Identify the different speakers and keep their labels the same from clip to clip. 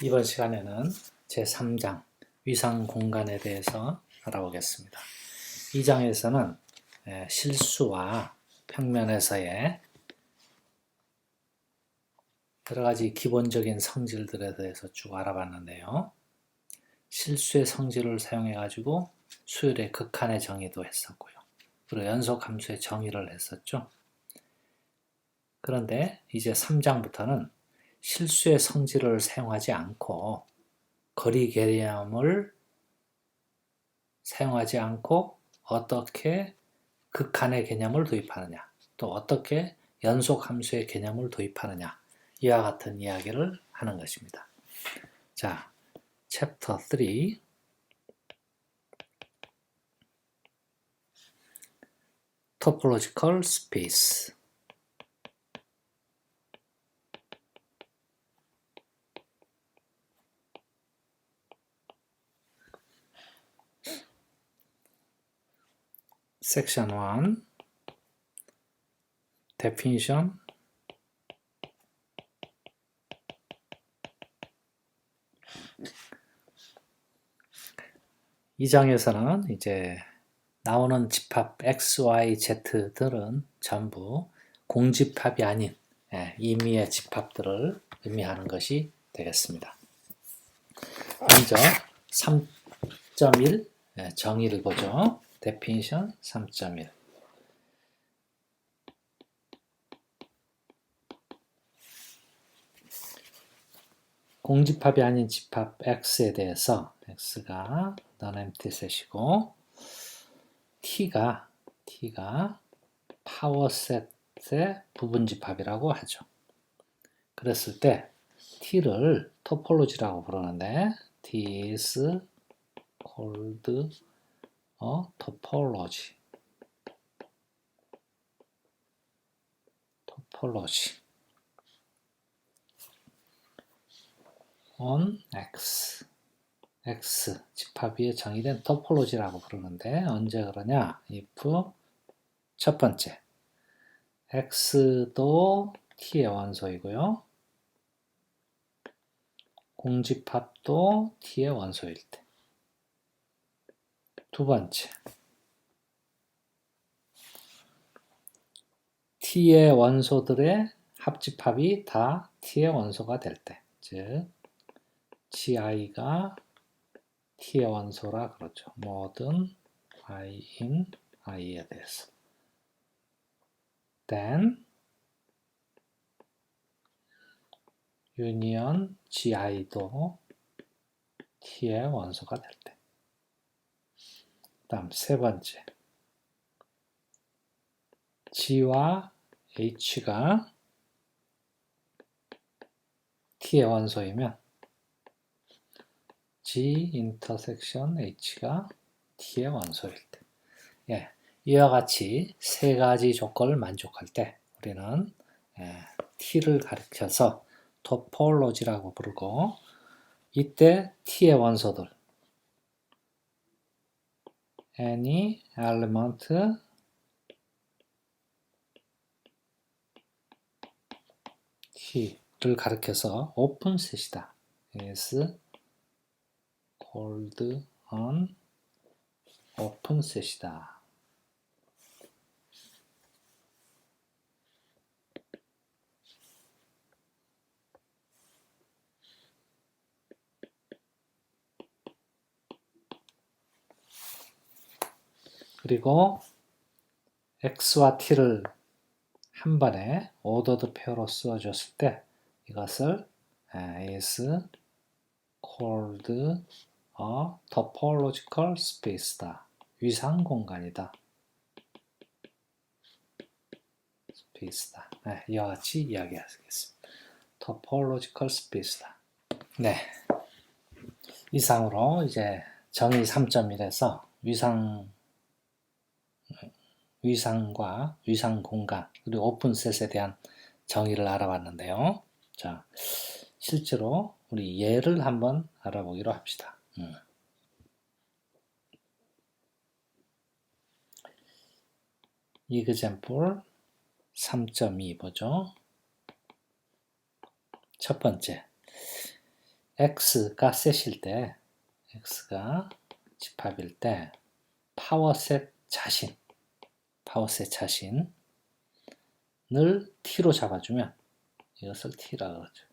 Speaker 1: 이번 시간에는 제3장 위상 공간에 대해서 알아보겠습니다. 이 장에서는 실수와 평면에서의 여러 가지 기본적인 성질들에 대해서 쭉 알아봤는데요. 실수의 성질을 사용해 가지고 수열의 극한의 정의도 했었고요. 그리고 연속함수의 정의를 했었죠. 그런데 이제 3장부터는 실수의 성질을 사용하지 않고 거리 개념을 사용하지 않고 어떻게 극한의 개념을 도입하느냐, 또 어떻게 연속함수의 개념을 도입하느냐, 이와 같은 이야기를 하는 것입니다. 자, 챕터 3 Topological Space. Section 1 Definition. 이 장에서는 이제 나오는 집합 x, y, z들은 전부 공집합이 아닌 임의의 집합들을 의미하는 것이 되겠습니다. 먼저 3.1 정의를 보죠. Definition 3.1. 공집합이 아닌 집합 x에 대해서 x가 non-empty set이고 t가 파워셋의 부분집합이라고 하죠. 그랬을 때 t를 토폴로지라고 부르는데 t is called a topology. on x 집합 위에 정의된 토폴로지라고 부르는데 언제 그러냐? if 첫 번째 x도 t의 원소이고요. 공집합도 t의 원소일 때. 두 번째 t의 원소들의 합집합이 다 t의 원소가 될 때, 즉 gi가 t의 원소라 그러죠. 모든 I in i에 대해서. then union gi도 t의 원소가 될 때. 다음 세 번째 g와 h가 t의 원소이면 G intersection H가 T의 원소일 때. 이와 같이 세 가지 조건을 만족할 때 우리는 T를 가리켜서 토폴로지라고 부르고, 이때 T의 원소들 any element T를 가리켜서 오픈셋이다. is called an 오픈셋이다. 그리고 x와 t를 한 번에 오더드 페어로 쓰어줬을 때 이것을 is called a topological space다. 위상 공간이다. space다. 이와 같이 이야기하겠습니다. topological space다. 네. 이상으로 이제 정의 3.1에서 위상과 위상 공간 그리고 오픈셋에 대한 정의를 알아봤는데요. 자, 실제로 우리 예를 한번 알아보기로 합시다. example 3.2 보죠. 첫 번째, x가 셋일 때, x가 집합일 때 파워셋 자신을 t로 잡아주면 이것을 t라 그러죠.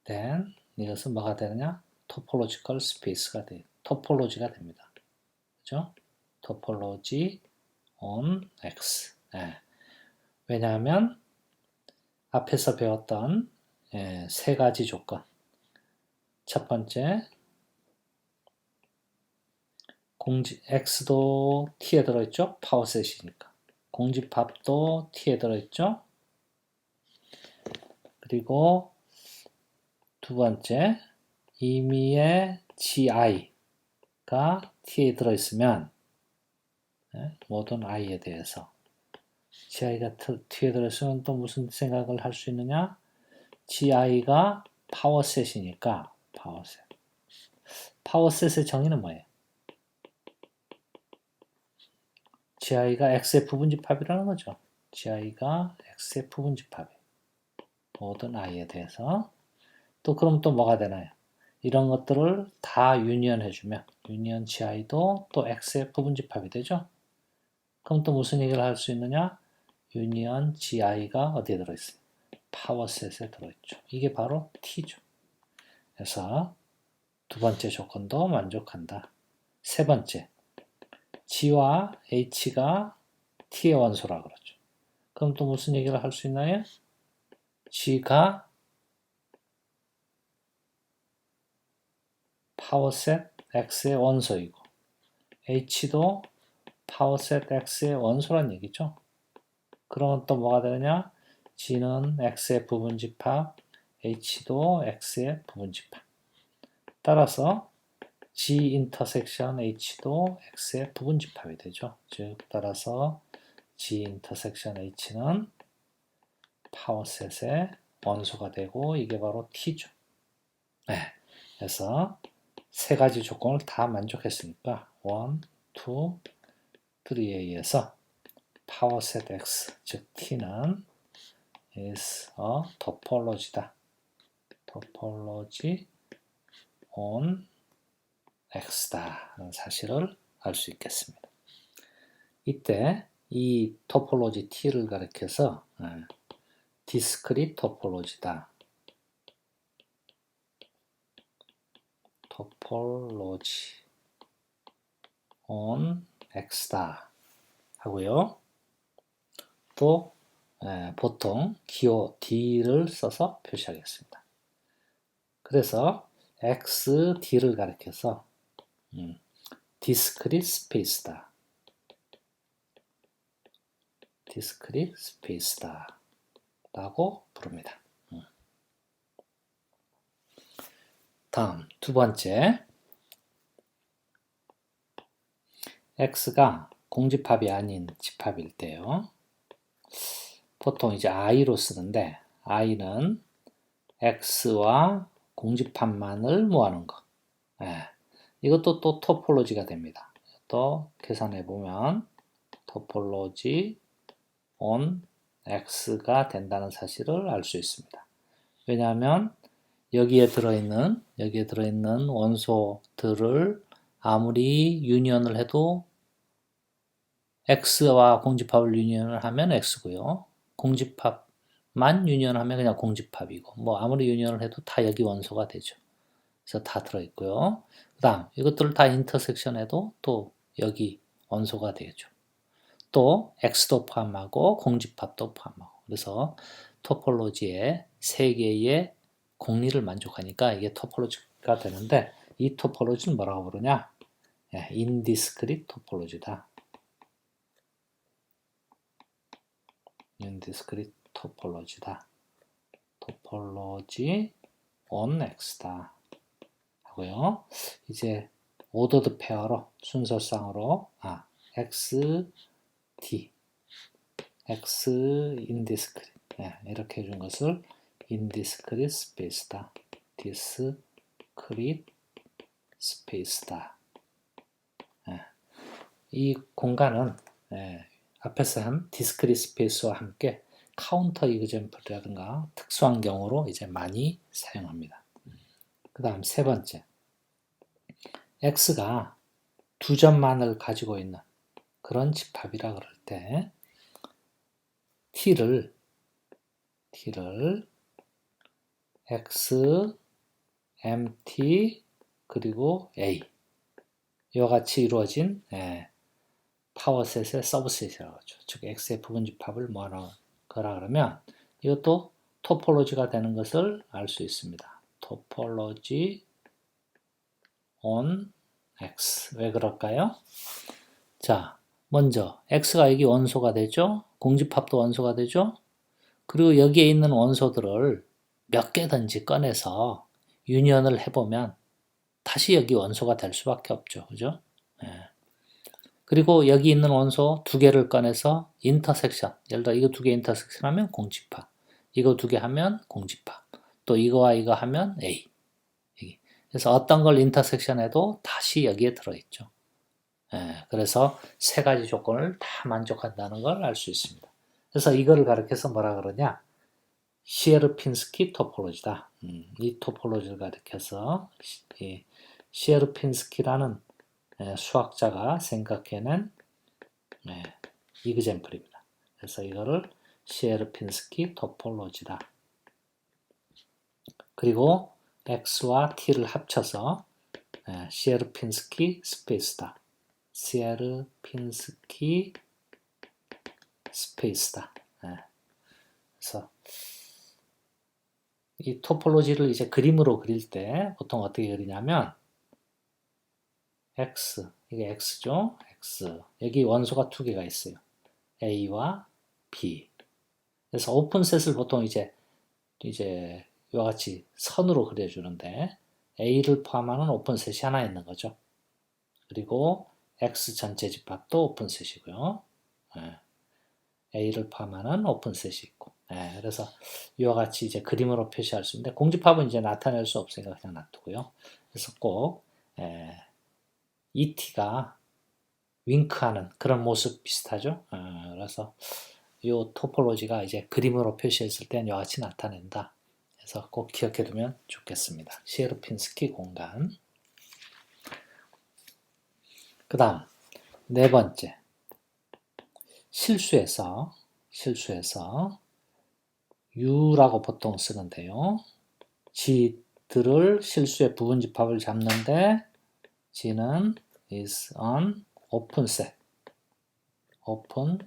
Speaker 1: then 이것은 뭐가 되느냐? topological space가 돼. 토폴로지가 됩니다. 그죠? topology on x. 예. 왜냐하면 앞에서 배웠던 세 가지 조건. 첫 번째, x도 t에 들어있죠? 파워셋이니까. 공집합도 t에 들어있죠? 그리고 두 번째, 임의의 gi가 t에 들어있으면 모든 i에 대해서 gi가 t에 들어있으면 또 무슨 생각을 할 수 있느냐? gi가 파워셋이니까 파워셋의 정의는 뭐예요? gi가 x의 부분집합이라는 거죠. gi가 x의 부분집합이 모든 i에 대해서 또 그럼 또 뭐가 되나요? 이런 것들을 다 유니언해주면 유니언 gi도 또 x의 부분집합이 되죠. 그럼 또 무슨 얘기를 할 수 있느냐? 유니언 gi가 어디에 들어있어요? 파워셋에 들어있죠. 이게 바로 t죠. 그래서 두 번째 조건도 만족한다. 세 번째, g와 h가 t의 원소라 그러죠. 그럼 또 무슨 얘기를 할 수 있나요? g가 파워셋 x의 원소이고 h도 파워셋 x의 원소란 얘기죠. 그러면 또 뭐가 되느냐? g는 x의 부분집합, h도 x의 부분집합. 따라서 g 인터섹션 h도 x의 부분집합이 되죠. 즉 따라서 g 인터섹션 h는 파워셋의 원소가 되고 이게 바로 t죠. 네. 그래서 세 가지 조건을 다 만족했으니까 1, 2, 3에 의해서 파워셋 x, 즉 t는 is a topology다. topology on x다 라는 사실을 알 수 있겠습니다. 이때 이 토폴로지 t를 가리켜서 discrete topology다. topology on x다 하고요. 또 보통 기호 d를 써서 표시하겠습니다. 그래서 xd를 가리켜서 discrete space다. discrete space다 라고 부릅니다. 다음 두 번째, x가 공집합이 아닌 집합일 때요. 보통 이제 i로 쓰는데 i는 x와 공집합만을 모아놓은 거. 이것도 또 토폴로지가 됩니다. 또 계산해 보면 토폴로지 on x가 된다는 사실을 알 수 있습니다. 왜냐하면 여기에 들어있는 원소들을 아무리 유니언을 해도 x와 공집합을 유니언을 하면 x고요. 공집합만 유니언하면 그냥 공집합이고 뭐 아무리 유니언을 해도 다 여기 원소가 되죠. 그래서 다 들어있고요. 그 다음 이것들을 다 인터섹션해도 또 여기 원소가 되죠. 또 x도 포함하고 공집합도 포함하고 그래서 토폴로지의 세 개의 공리를 만족하니까 이게 토폴로지가 되는데 이 토폴로지는 뭐라고 부르냐? indiscrete 토폴로지다. indiscrete 토폴로지다. 토폴로지 on x다. 하고요. 이제 오더드 페어로 순서상으로 x, t, x indiscrete 이렇게 해준 것을 indiscrete space다. discrete space다. 이 공간은 앞에서 한 discrete space와 함께 카운터 이그젠플이라든가 특수한 경우로 이제 많이 사용합니다. 그 다음 세 번째, x가 두 점만을 가지고 있는 그런 집합이라 그럴 때 t를 x, mt, 그리고 a 이와 같이 이루어진 파워셋의 서브셋이라고 하죠. 즉 x의 부분집합을 뭐하는 거라 그러면 이것도 토폴로지가 되는 것을 알 수 있습니다. 토폴로지 on x. 왜 그럴까요? 자, 먼저 x가 여기 원소가 되죠. 공집합도 원소가 되죠. 그리고 여기에 있는 원소들을 몇 개든지 꺼내서 유니언을 해보면 다시 여기 원소가 될 수밖에 없죠. 그죠? 그리고 여기 있는 원소 두 개를 꺼내서 인터섹션, 예를 들어 이거 두 개 인터섹션 하면 공집합, 이거 두 개 하면 공집합, 또 이거와 이거 하면 A. 그래서 어떤 걸 인터섹션 해도 다시 여기에 들어있죠. 그래서 세 가지 조건을 다 만족한다는 걸 알 수 있습니다. 그래서 이거를 가리켜서 뭐라 그러냐? 시에르핀스키 토폴로지다. 이 토폴로지를 가리켜서 시에르핀스키라는 수학자가 생각해낸 이그젠플입니다. 그래서 이거를 시에르핀스키 토폴로지다. 그리고 x와 t를 합쳐서 시에르핀스키 스페이스다. 시에르핀스키 스페이스다. 그래서 이 토폴로지를 이제 그림으로 그릴 때 보통 어떻게 그리냐면 x, 이게 x죠. x. 여기 원소가 두 개가 있어요. a와 b. 그래서 오픈셋을 보통 이제 이와 같이 선으로 그려주는데 a를 포함하는 오픈셋이 하나 있는 거죠. 그리고 x 전체 집합도 오픈셋이고요. a를 포함하는 오픈셋이 있고. 그래서 이와 같이 이제 그림으로 표시할 수 있는데 공집합은 이제 나타낼 수 없으니까 그냥 놔두고요. 그래서 꼭 ET가 윙크하는 그런 모습 비슷하죠. 그래서 이 토폴로지가 이제 그림으로 표시했을 땐 이와 같이 나타낸다. 그래서 꼭 기억해 두면 좋겠습니다. 시에르핀스키 공간. 그 다음 네 번째, 실수에서 U라고 보통 쓰는데요. G들을 실수의 부분집합을 잡는데 G는 is an open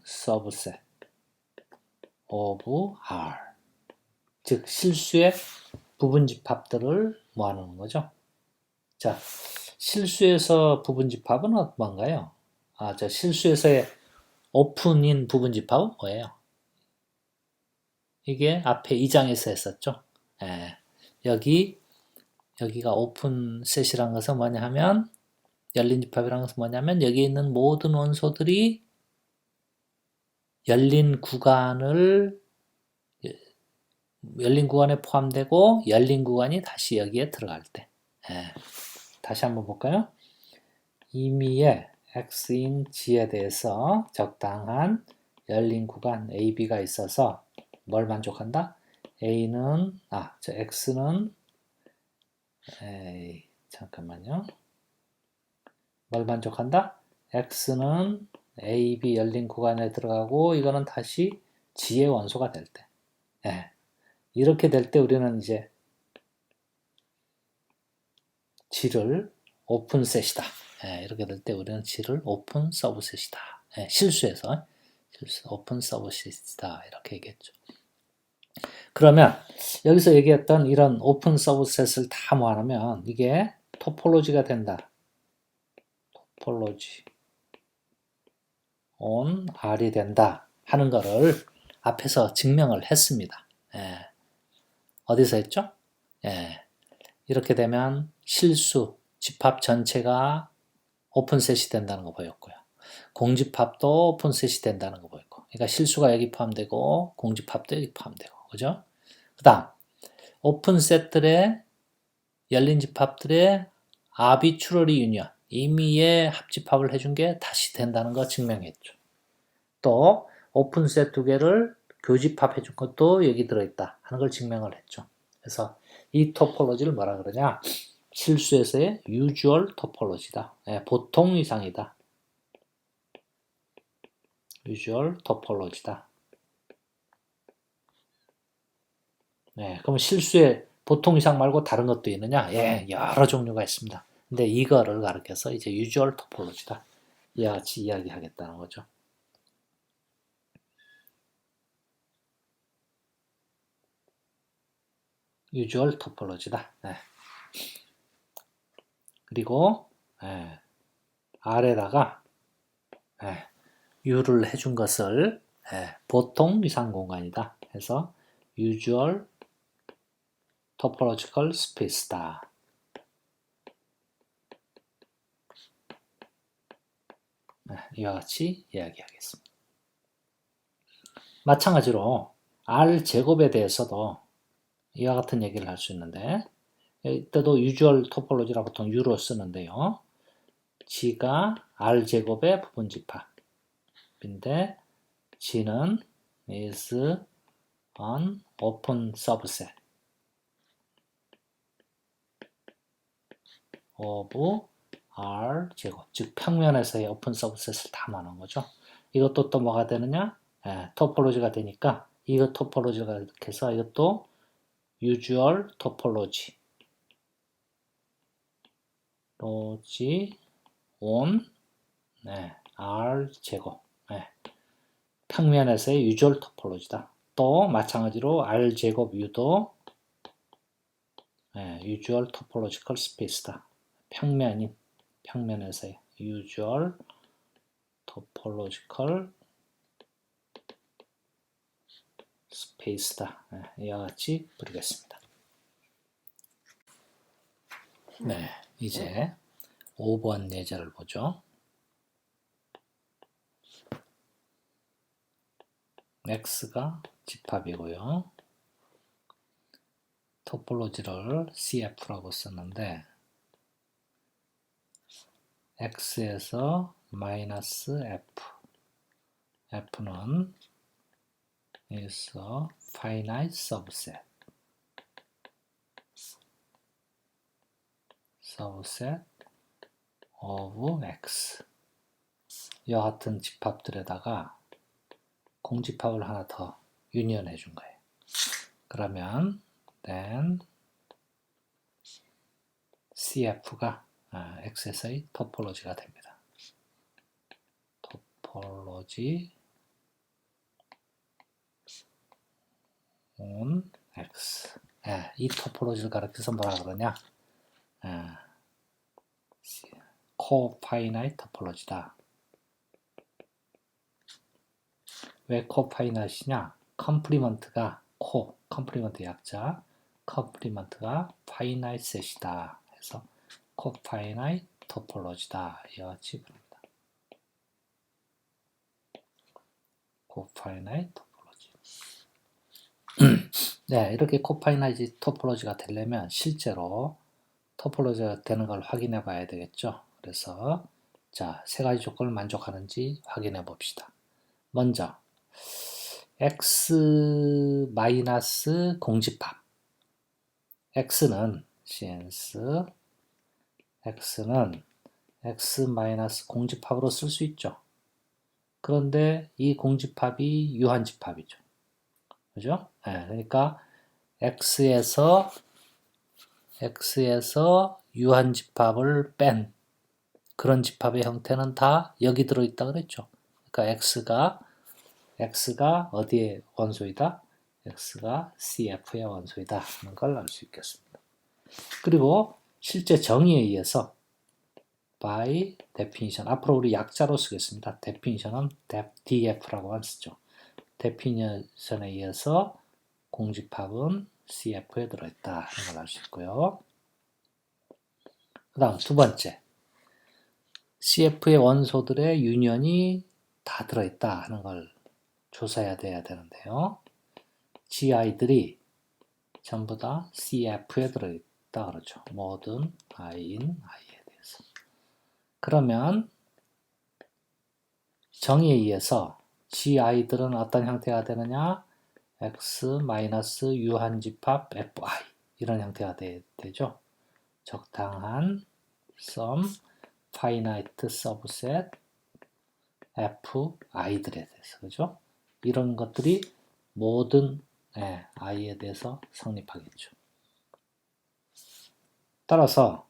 Speaker 1: subset of R. 즉 실수의 부분집합들을 모아놓는 거죠. 자, 실수에서 부분집합은 뭔가요? 실수에서의 오픈인 부분집합은 뭐예요? 이게 앞에 2장에서 했었죠. 여기가 오픈셋이라는 것은 뭐냐 하면, 열린 집합이라는 것은 뭐냐면 여기 있는 모든 원소들이 열린 구간에 포함되고 열린 구간이 다시 여기에 들어갈 때. 다시 한번 볼까요? 임의의 x인 g에 대해서 적당한 열린 구간 AB가 있어서 뭘 만족한다? x는 잠깐만요. 뭘 만족한다? x는 AB 열린 구간에 들어가고 이거는 다시 G의 원소가 될 때. 이렇게 될 때 우리는 이제 G를 오픈셋이다. 이렇게 될 때 우리는 G를 오픈 서브셋이다. 실수해서 오픈 서브셋이다. 이렇게 얘기했죠. 그러면 여기서 얘기했던 이런 오픈 서브셋을 다 모아놓으면 이게 토폴로지가 된다. 토폴로지 on R이 된다 하는 거를 앞에서 증명을 했습니다. 어디서 했죠? 이렇게 되면 실수, 집합 전체가 오픈셋이 된다는 거 보였고요. 공집합도 오픈셋이 된다는 거 보였고, 그러니까 실수가 여기 포함되고 공집합도 여기 포함되고, 그죠? 그 다음 오픈셋들의 열린 집합들의 아비추러리 유니언, 임의의 합집합을 해준 게 다시 된다는 거 증명했죠. 또 오픈셋 두 개를 교집합 해준 것도 여기 들어있다 하는 걸 증명을 했죠. 그래서 이 토폴로지를 뭐라 그러냐? 실수에서의 usual 토폴로지다. 보통 이상이다. usual 토폴로지다. 그럼 실수에 보통 이상 말고 다른 것도 있느냐? 여러 종류가 있습니다. 근데 이거를 가르쳐서 이제 usual 토폴로지다. 이와 같이 이야기하겠다는 거죠. usual 토폴로지다. 그리고 아래다가 u를 해준 것을 보통 이상 공간이다 해서 usual topological space다. 이와 같이 이야기하겠습니다. 마찬가지로 R제곱에 대해서도 이와 같은 얘기를 할 수 있는데 이때도 usual topology라 보통 U로 쓰는데요. G가 R제곱의 부분집합인데 G는 is an open subset of R제곱, 즉 평면에서의 오픈 서브셋을 다 말하는 거죠. 이것도 또 뭐가 되느냐? 토폴로지가 되니까 이거 토폴로지가 이렇게 해서 이것도 usual topology on R제곱, 평면에서의 usual topology다. 또 마찬가지로 R제곱 U도 usual topological space다. 평면에서의 usual topological space다. 이와 같이 부르겠습니다. 이제 5번 예제를 보죠. X가 집합이고요. 토폴로지를 CF라고 썼는데 X에서 마이너스 F, F는 is a finite subset of X. 이와 같은 집합들에다가 공집합을 하나 더 유니언해 준 거예요. 그러면 then CF가 X에서의 토폴로지가 됩니다. 토폴로지 on X. 이 토폴로지를 가르쳐서 뭐라 그러냐? 코파이나이트 토폴로지다. 왜 코파이나이트냐? 컴플리먼트가 컴플리먼트 약자, 컴플리먼트가 파이나이트 셋이다 해서 코파이나이트 토폴로지다. 이와 같이 부릅니다. 코파이나이트 토폴로지. 이렇게 코파이나이트 토폴로지가 되려면 실제로 토폴로지가 되는 걸 확인해 봐야 되겠죠. 그래서 자, 세 가지 조건을 만족하는지 확인해 봅시다. 먼저 X 마이너스 공집합. X는 since X는 X 마이너스 공집합으로 쓸 수 있죠. 그런데 이 공집합이 유한집합이죠. 그죠? 그러니까 X에서 유한집합을 뺀 그런 집합의 형태는 다 여기 들어있다 그랬죠. 그러니까 X가 어디의 원소이다? X가 CF의 원소이다 하는 걸 알 수 있겠습니다. 그리고 실제 정의에 의해서 by definition, 앞으로 우리 약자로 쓰겠습니다. definition은 DF라고만 쓰죠. definition에 의해서 공집합은 CF에 들어있다 하는 걸 알 수 있고요. 그 다음 두 번째, CF의 원소들의 유년이 다 들어있다 하는 걸 조사해야 돼야 되는데요. GI들이 전부 다 CF에 들어있다 그러죠. 모든 I인 I에 대해서. 그러면 정의에 의해서 GI들은 어떤 형태가 되느냐? X-유한집합 FI 이런 형태가 되죠. 적당한 sum finite subset fi들에 대해서, 그죠? 이런 것들이 모든 i에 대해서 성립하겠죠. 따라서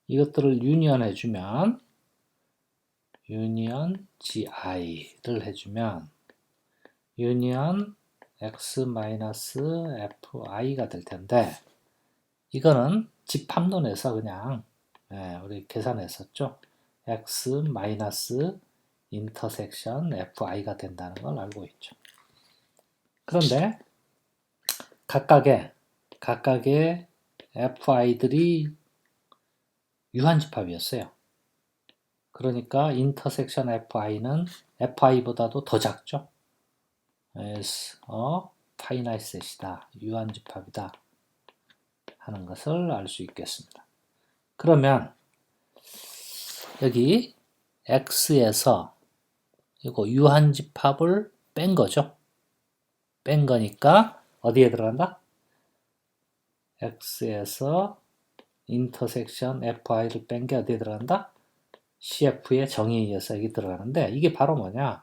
Speaker 1: 이것들을 유니언 해주면 유니언 gi를 해주면 유니언 x-fi가 될 텐데, 이거는 집합론에서 그냥 우리 계산했었죠. x 인터섹션 fi가 된다는 걸 알고 있죠. 그런데 각각의 fi들이 유한집합이었어요. 그러니까 인터섹션 fi는 fi보다도 더 작죠. is a finite set이다. 유한집합이다. 하는 것을 알 수 있겠습니다. 그러면 여기 x에서 이거 유한집합을 뺀 거죠. 뺀 거니까 어디에 들어간다? x에서 인터섹션 fi를 뺀 게 어디에 들어간다? cf의 정의에 의해서 여기 들어가는데, 이게 바로 뭐냐?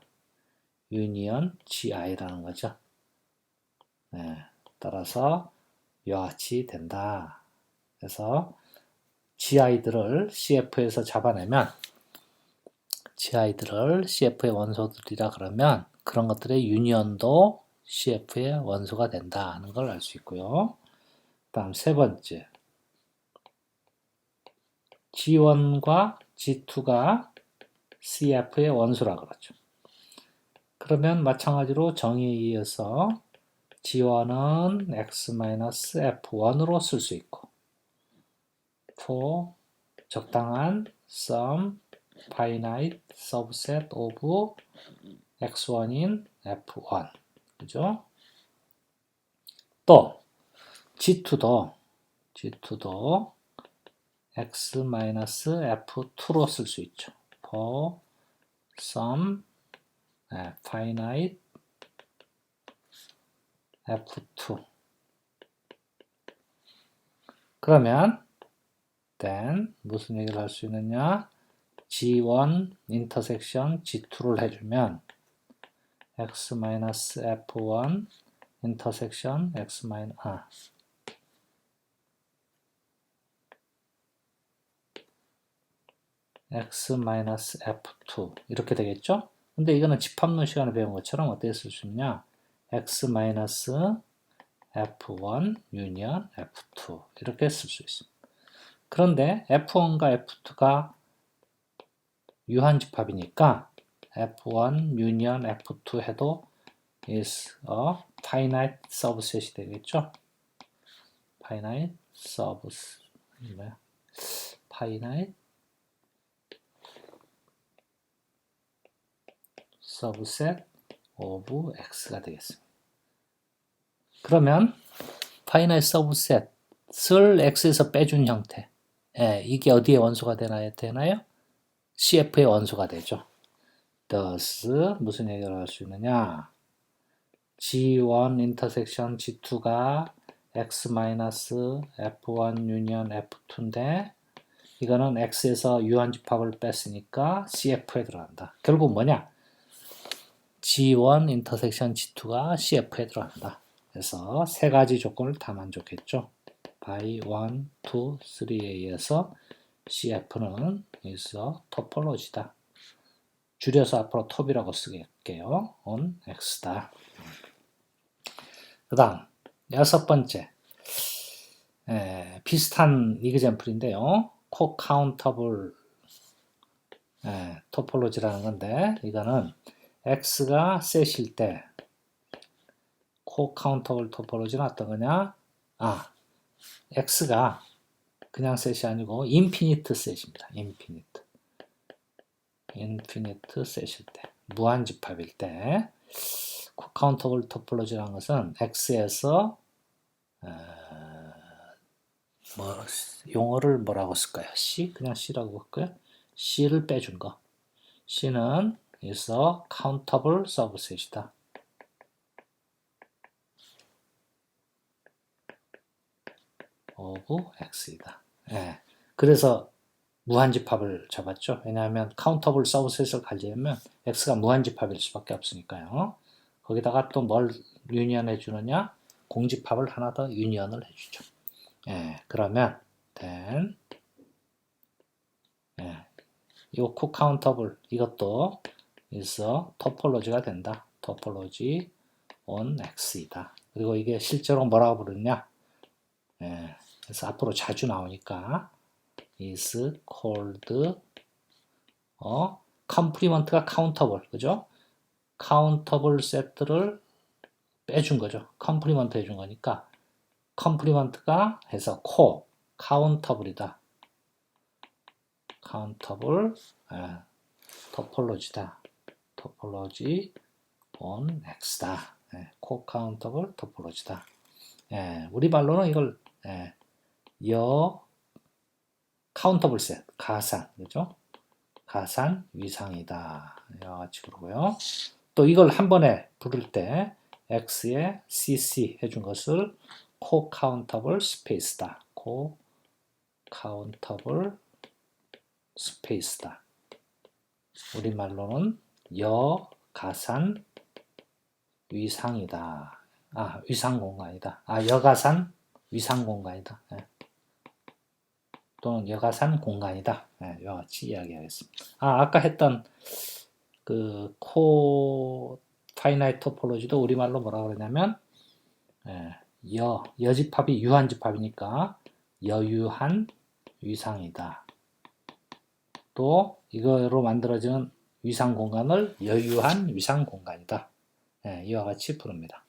Speaker 1: 유니언 gi라는 거죠. 따라서 이와 같이 된다. 그래서 gi들을 cf에서 잡아내면 gi들을 cf의 원소들이라 그러면 그런 것들의 유니언도 cf의 원소가 된다는 걸 알 수 있고요. 다음 세 번째, G1과 G2가 CF의 원소라 그러죠. 그러면 마찬가지로 정의에 의해서 G1은 X-F1으로 쓸 수 있고, for 적당한 sum finite subset of X1인 F1, 그죠? 또 G2도 X-F2로 쓸 수 있죠. for sum finite F2. 그러면 then 무슨 얘기를 할 수 있느냐? G1 인터섹션 G2를 해주면 X-F1 인터섹션 X-F2 이렇게 되겠죠? 근데 이거는 집합론 시간에 배운 것처럼 어떻게 쓸 수 있냐? X-F1 유니언 F2 이렇게 쓸 수 있습니다. 그런데 F1과 F2가 유한집합이니까 F1 유니언 F2 해도 is a finite subset이 되겠죠? finite subset of x가 되겠습니다. 그러면 finite subset을 x에서 빼준 형태, 이게 어디에 원소가 되나요? CF의 원소가 되죠. thus 무슨 얘기를 할 수 있느냐? G1 인터섹션 G2가 X-F1 유니언 F2인데 이거는 X에서 유한집합을 뺐으니까 CF에 들어간다. 결국 뭐냐? G1 인터섹션 G2가 CF에 들어간다. 그래서 세 가지 조건을 다 만족했죠. by 1, 2, 3에 의해서 CF는 여기서 토폴로지다. 줄여서 앞으로 톱이라고 쓰게요. on X다. 그 다음 여섯 번째, 비슷한 이그젬플인데요. 코카운터블 토폴로지라는 건데, 이거는 X가 셋일 때 코카운터블 토폴로지는 어떤 거냐? X가 그냥 셋이 아니고 인피니트 셋입니다. 인피니트 셋일 때, 무한집합일 때 코카운터블 토폴로지라는 것은 X에서 용어를 뭐라고 쓸까요? C? 그냥 C라고 할까요? C를 빼준 거. C는 is a countable subset이다. of x이다. 예. 그래서 무한집합을 잡았죠. 왜냐하면 카운터블 서브셋을 가지려면 x가 무한집합일 수밖에 없으니까요. 거기다가 또 뭘 유니언해 주느냐? 공집합을 하나 더 유니언을 해주죠. 예, 그러면 then 예, 이 코카운터블 이것도 있어 토폴로지가 된다. 토폴로지 on x이다. 그리고 이게 실제로 뭐라고 부르냐? 예, 그래서 앞으로 자주 나오니까 is called complement가 countable, 그죠? countable set를 빼준 거죠. complement 해준 거니까 complement가 해서 countable이다. countable topology다. topology on x다. co-countable topology다. 우리말로는 이걸 countable set, 가산, 그죠? 가산 위상이다. 이와 같이 그러고요. 또 이걸 한 번에 부를 때 x에 cc 해준 것을 co-countable space다. co-countable space다. 우리말로는 여가산 위상이다. 위상 공간이다. 여가산 위상 공간이다. 또는 여가산 공간이다. 이와 같이 이야기하겠습니다. 아까 했던 그 파이나이트 토폴로지도 우리말로 뭐라고 그러냐면 여집합이 유한집합이니까 여유한 위상이다. 또 이거로 만들어지는 위상 공간을 여유한 위상 공간이다. 이와 같이 부릅니다.